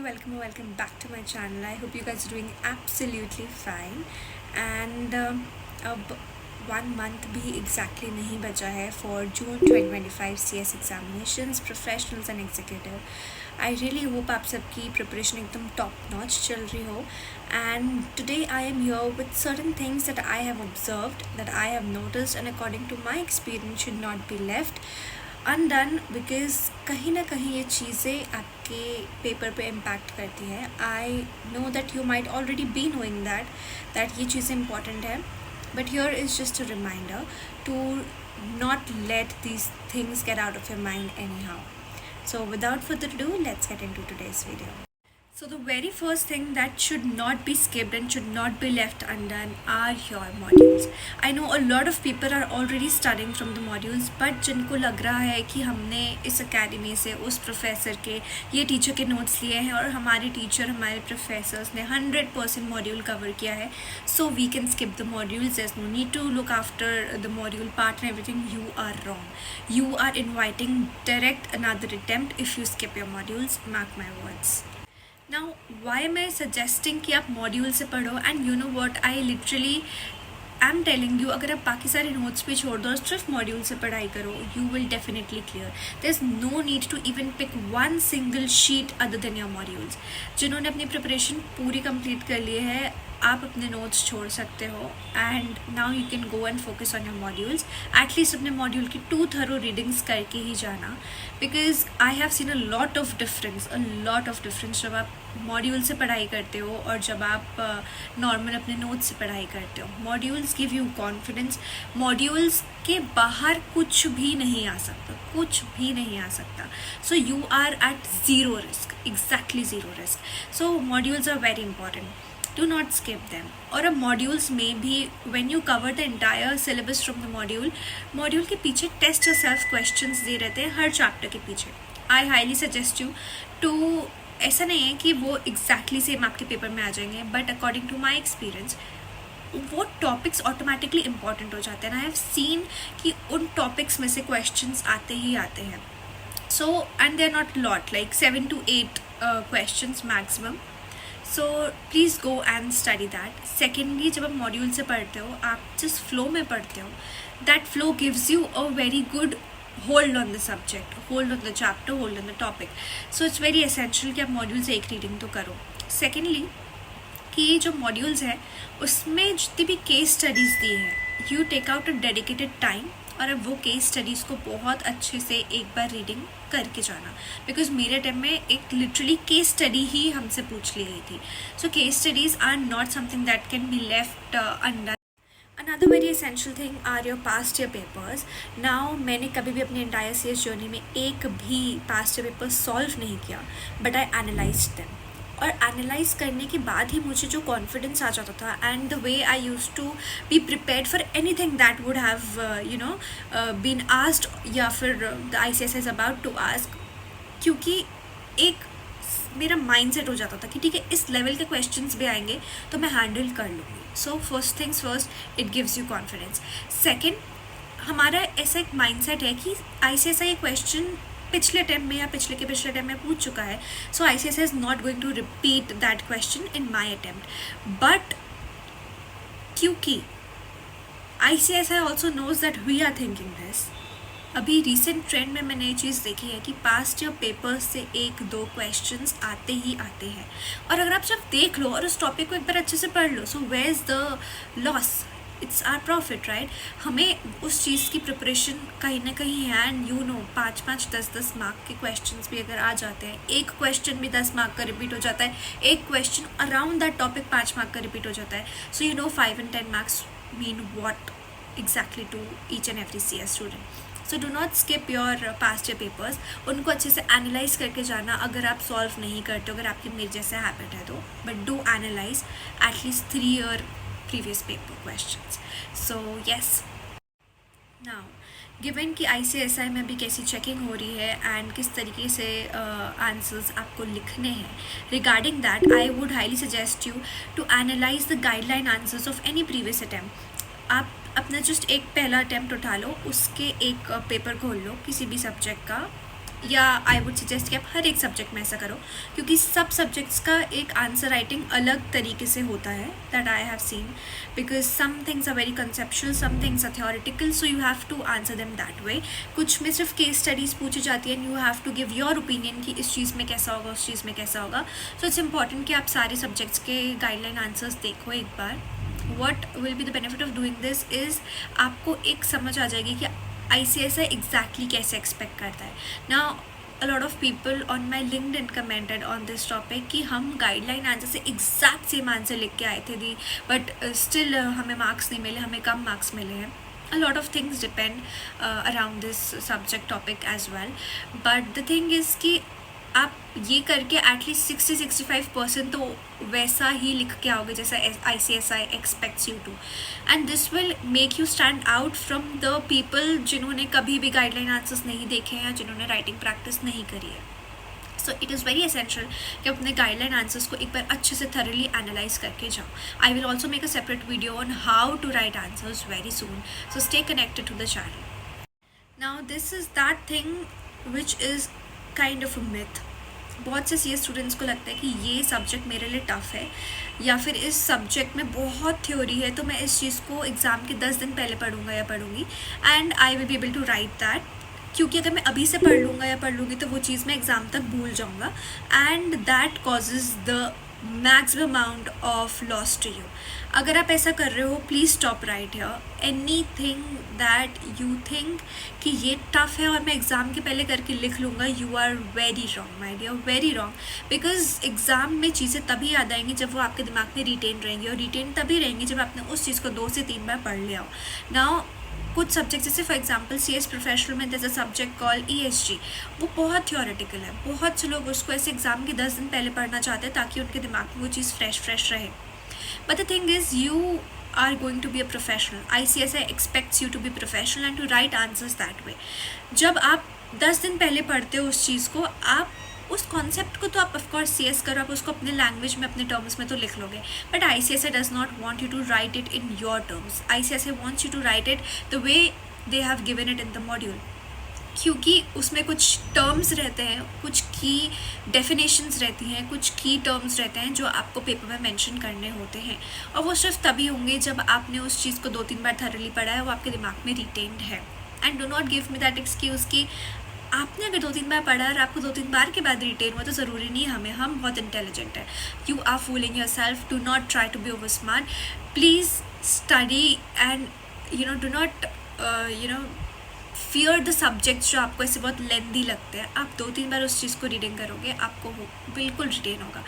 welcome back to my channel. I hope you guys are doing absolutely fine. And अब 1 month भी exactly नहीं बचा है for June 2025 CS examinations, professionals and executive. I really hope आप सबकी preparation एकदम top notch चल रही हो. And today I am here with certain things that I have observed, that I have noticed, and according to my experience should not be left undone because कहीं ना कहीं ये चीज़ें आपके पेपर पे इम्पैक्ट करती हैं. I know that you might already be knowing that ये चीज़ें इंपॉर्टेंट है, but here is just a reminder to not let these things get out of your mind anyhow. So without further ado, let's get into today's video. So the very first thing that should not be skipped and should not be left undone are your modules. I know a lot of people are already studying from the modules, but जिनको लग रहा है कि हमने इस academy से उस professor के ये टीचर के नोट्स लिए हैं और हमारे टीचर हमारे प्रोफेसर्स ने 100% मॉड्यूल कवर किया है, so we can skip the modules. There's no need to look after the module part and everything. You are wrong. You are inviting direct another attempt if you skip your modules. Mark my words. Now, why am I suggesting कि आप module से पढ़ो? And you know what, I literally am telling you, अगर आप बाकी सारे notes पे छोड़ दो और सिर्फ मॉड्यूल से पढ़ाई करो, you will definitely clear. There's no need to even pick one single sheet other than your modules. जिन्होंने अपनी प्रिपरेशन पूरी कंप्लीट कर ली है, आप अपने नोट्स छोड़ सकते हो and now you can go and focus on your modules. At least अपने मॉड्यूल की 2 थरो रीडिंग्स करके ही जाना, because I have seen a lot of difference जब आप मॉड्यूल से पढ़ाई करते हो और जब आप नॉर्मल अपने नोट्स से पढ़ाई करते हो. Modules give you confidence. Modules के बाहर कुछ भी नहीं आ सकता. So you are at zero risk, exactly zero risk. So modules are very important. Do not skip them. और अब मॉड्यूल्स में भी when you cover the entire syllabus from the module के पीछे टेस्ट yourself questions दे रहते हैं हर chapter के पीछे. I highly suggest you to, ऐसा नहीं है कि वो exactly सेम आपके पेपर में आ जाएंगे, but according to my experience वो टॉपिक्स ऑटोमेटिकली इंपॉर्टेंट हो जाते हैं. आई हैव सीन कि उन टॉपिक्स में से क्वेश्चंस आते ही आते हैं. So and they are not lot, like 7 to 8 questions maximum. So please go and study that. Secondly, जब आप मॉड्यूल से पढ़ते हो, आप जिस फ्लो में पढ़ते हो, that flow gives you a very good hold on the subject, hold on the chapter, hold on the topic. So it's very essential कि आप मॉड्यूल से एक रीडिंग तो करो. सेकेंडली, कि जो मॉड्यूल्स हैं उसमें जितनी भी केस स्टडीज़ दी है, you take out a dedicated time और अब वो केस स्टडीज़ को बहुत अच्छे से एक बार रीडिंग करके जाना. बिकॉज मेरे टाइम में एक लिटरली केस स्टडी ही हमसे पूछ ली गई थी. So case studies are not something that can be left under. Another very essential thing are your past year papers. Now, मैंने कभी भी अपनी entire CS journey में एक भी past year paper solve नहीं किया, but I analyzed them. और एनालाइज करने के बाद ही मुझे जो कॉन्फिडेंस आ जाता था and the way I use to be prepared for anything that would have been asked या फिर the ICSI is about to ask, क्योंकि एक मेरा माइंड सेट हो जाता था कि ठीक है, इस लेवल के क्वेश्चंस भी आएंगे तो मैं हैंडल कर लूँगी. So first things first, it gives you confidence. Second, हमारा ऐसा एक माइंड सेट है कि ICSI क्वेश्चन पिछले टाइम में या पिछले टाइम में पूछ चुका है, so ICSI is not going to repeat that question in my attempt. But क्योंकि ICSI also knows that we are thinking this, अभी रिसेंट ट्रेंड में मैंने ये चीज़ देखी है कि पास्ट ईयर पेपर्स से 1-2 क्वेश्चंस आते ही आते हैं. और अगर आप सिर्फ देख लो और उस टॉपिक को एक बार अच्छे से पढ़ लो, so where is the loss? It's our profit, right? हमें उस चीज़ की प्रिपरेशन कहीं ना कहीं है. एंड यू नो 5-5, 10-10 मार्क के क्वेश्चंस भी अगर आ जाते हैं, एक क्वेश्चन भी 10 मार्क का रिपीट हो जाता है, एक question around that topic 5 mark का रिपीट हो जाता है. So you know 5 and 10 marks mean what exactly to each and every CS student. So do not skip your past year papers. उनको अच्छे से एनालाइज करके जाना. अगर आप सॉल्व नहीं करते, अगर आपकी मेरे जैसा हैबिट है तो, but do analyse at least 3 year previous paper questions. So yes. Now, given कि ICSI में भी कैसी चेकिंग हो रही है एंड किस तरीके से आंसर्स आपको लिखने हैं, regarding that I would highly suggest you to analyze the guideline answers of any previous attempt. आप अपना जस्ट एक पहला अटैम्प्ट उठा लो, उसके एक पेपर खोल लो किसी भी सब्जेक्ट का, या आई वुड सजेस्ट कि आप हर एक सब्जेक्ट में ऐसा करो, क्योंकि सब सब्जेक्ट्स का एक आंसर राइटिंग अलग तरीके से होता है, that I have seen, because some things are very conceptual, some things are theoretical, so you have to answer them that way. कुछ में सिर्फ केस स्टडीज़ पूछी जाती है and you have to give your opinion कि इस चीज़ में कैसा होगा, उस चीज़ में कैसा होगा. सो इट्स इंपॉर्टेंट कि आप सारे सब्जेक्ट्स के गाइडलाइन आंसर्स देखो एक बार. What will be the benefit of doing this is आपको एक समझ आ जाएगी कि ICSI एग्जैक्टली कैसे एक्सपेक्ट करता है. Now a lot of people on my LinkedIn commented on this topic कि हम गाइडलाइन आंसर से एग्जैक्ट सेम आंसर लिख के आए थे दी, बट स्टिल हमें मार्क्स नहीं मिले, हमें कम मार्क्स मिले हैं. A lot of things depend around this subject topic as well, but the thing is कि आप ये करके एटलीस्ट 60-65% तो वैसा ही लिख के आओगे जैसा ICSI expects you to, and this will make you stand out from the people जिन्होंने कभी भी गाइडलाइन आंसर्स नहीं देखे हैं या जिन्होंने राइटिंग प्रैक्टिस नहीं करी है. So it is very essential कि अपने गाइडलाइन आंसर्स को एक बार अच्छे से थरली एनालाइज करके जाओ. I will also make a separate video on how to write answers very soon, so stay connected to the channel. Now this is that thing which is kind of a myth. बहुत से CS students को लगता है कि ये subject मेरे लिए tough है, या फिर इस सब्जेक्ट में बहुत थ्योरी है, तो मैं इस चीज़ को एग्ज़ाम के 10 दिन पहले पढ़ूंगा या पढ़ूंगी and I will be able to write that, क्योंकि अगर मैं अभी से पढ़ लूँगा या पढ़ लूँगी तो वो चीज़ मैं एग्ज़ाम तक भूल जाऊँगा, and that causes the maximum amount of loss to you. अगर आप ऐसा कर रहे हो, please stop right here. Anything that you think कि ये टफ़ है और मैं एग्ज़ाम के पहले करके लिख लूँगा, you are very wrong my dear, very wrong. Because exam में चीज़ें तभी याद आएंगी जब वो आपके दिमाग में रिटेन रहेंगी, और रिटेन तभी रहेंगी जब आपने उस चीज़ को 2 से 3 बार पढ़ लिया हो. नाउ कुछ सब्जेक्ट जैसे फॉर एग्जांपल CS प्रोफेशनल में there's a subject call ESG, वो बहुत थियोरेटिकल है. बहुत से लोग उसको ऐसे एग्ज़ाम के 10 दिन पहले पढ़ना चाहते हैं ताकि उनके दिमाग में वो चीज़ फ्रेश रहे. But the thing is you are going to be a professional. ICSI expects you to be professional and to write answers that way. जब आप 10 दिन पहले पढ़ते हो उस चीज़ को, आप उस कॉन्सेप्ट को तो आप ऑफकोर्स CS करो, आप उसको अपने लैंग्वेज में अपने टर्म्स में तो लिख लोगे, but ICSI does not want you to write it in your terms. ICSI wants you to write it the way they have given it in the module, क्योंकि उसमें कुछ टर्म्स रहते हैं, कुछ की डेफिनेशंस रहती हैं, कुछ की टर्म्स रहते हैं जो आपको पेपर में मेंशन करने होते हैं, और वो सिर्फ तभी होंगे जब आपने उस चीज़ को 2-3 बार थरली पढ़ा है, वो आपके दिमाग में रिटेन्ड है. And do not give me that excuse कि आपने अगर 2-3 बार पढ़ा और आपको 2-3 बार के बाद रिटेन हुआ तो ज़रूरी नहीं है हम बहुत इंटेलिजेंट है. You are fooling yourself. Do not try to be over smart. Please study and do not fear the subjects जो आपको ऐसे बहुत लेंदी लगते हैं. आप 2-3 बार उस चीज़ को रीडिंग करोगे, आपको वो बिल्कुल रिटेन होगा.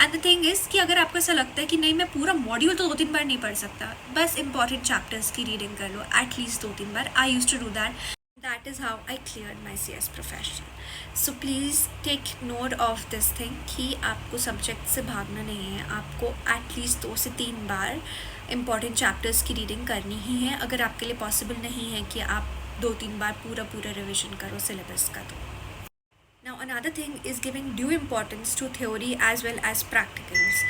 एंड द थिंग इज़ कि अगर आपको ऐसा लगता है कि नहीं मैं पूरा मॉड्यूल तो 2-3 बार नहीं पढ़ सकता, बस इंपॉर्टेंट चैप्टर्स की रीडिंग कर लो एटलीस्ट 2-3 बार. I use to do that. That is how I cleared my CS professional. So please take note of this thing कि आपको सब्जेक्ट से भागना नहीं है, आपको एटलीस्ट 2 से 3 बार इम्पॉर्टेंट चैप्टर्स की रीडिंग करनी ही है. अगर आपके लिए पॉसिबल नहीं है कि आप 2-3 बार पूरा रिविजन करो सिलेबस का. तो now another thing is giving due importance to theory as well as practicals.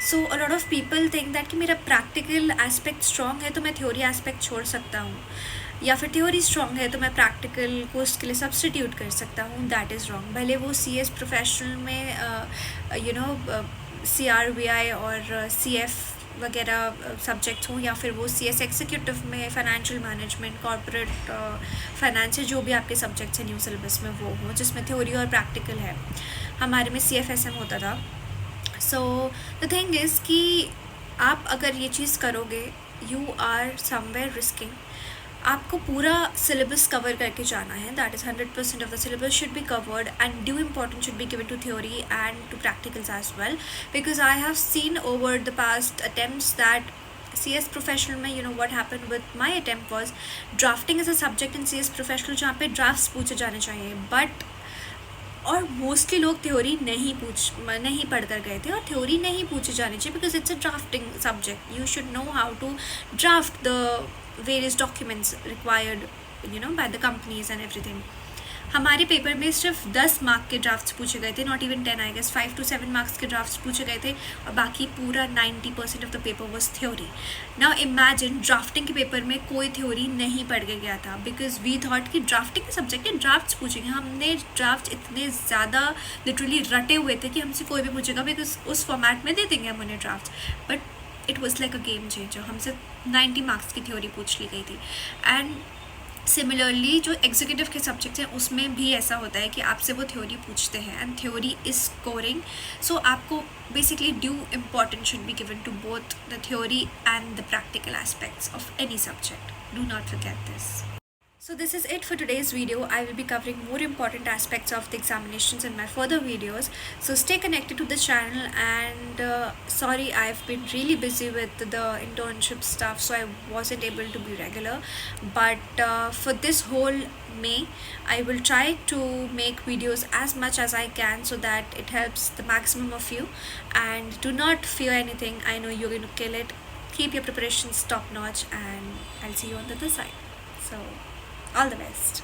So a lot of people think that कि मेरा practical aspect strong है तो मैं theory aspect छोड़ सकता हूँ, या फिर थ्योरी स्ट्रॉन्ग है तो मैं प्रैक्टिकल को उसके लिए सब्सटीट्यूट कर सकता हूँ. That is wrong. भले वो CS प्रोफेशनल में CRVI और CF वगैरह सब्जेक्ट्स हों, या फिर वो CS एग्जीक्यूटिव में फाइनेंशियल मैनेजमेंट, कॉर्पोरेट फाइनेंस, जो भी आपके सब्जेक्ट्स हैं न्यू सिलेबस में वो हों जिसमें थ्योरी और प्रैक्टिकल है. हमारे में CFSM होता था. सो द थिंग इज़ कि आप अगर ये चीज़ करोगे, यू आर समवेयर रिस्किंग. आपको पूरा सिलेबस कवर करके जाना है. That is 100% of the syllabus should be covered and due importance should be given to theory and to practicals as well, because I have seen over the past attempts that CS professional में what happened with my attempt was drafting is a subject in CS professional जहाँ पे drafts पूछे जाने चाहिए, but और mostly लोग theory नहीं पढ़ कर गए थे, और थ्योरी नहीं पूछे जानी चाहिए because it's a drafting subject. You should know how to draft the various documents required by the companies and everything. हमारे पेपर में सिर्फ 10 मार्क के ड्राफ्ट्स पूछे गए थे, not even 10, I guess 5 to 7 marks के ड्राफ्ट्स पूछे गए थे, और बाकी पूरा 90% of the paper was theory. Now imagine drafting के पेपर में कोई थ्योरी नहीं पढ़ के गया था, बिकॉज वी थॉट कि ड्राफ्टिंग के सब्जेक्ट के ड्राफ्ट्स पूछेंगे. हमने ड्राफ्ट इतने ज़्यादा लिटरली रटे हुए थे कि हमसे कोई भी पूछेगा बिकॉज उस फॉर्मेट में दे देंगे हम उन्हें draft. But it was like a game changer. हमसे 90 मार्क्स की थ्योरी पूछ ली गई थी. एंड सिमिलरली जो एग्जीक्यूटिव के सब्जेक्ट्स हैं उसमें भी ऐसा होता है कि आपसे वो थ्योरी पूछते हैं, and theory is scoring. So आपको basically due importance should be given to both the theory and the practical aspects of any subject. Do not forget this. So this is it for today's video. I will be covering more important aspects of the examinations in my further videos. So stay connected to the channel, and sorry, I've been really busy with the internship stuff, so I wasn't able to be regular. But for this whole May, I will try to make videos as much as I can so that it helps the maximum of you. And do not fear anything. I know you're going to kill it. Keep your preparations top notch, and I'll see you on the other side. So all the best.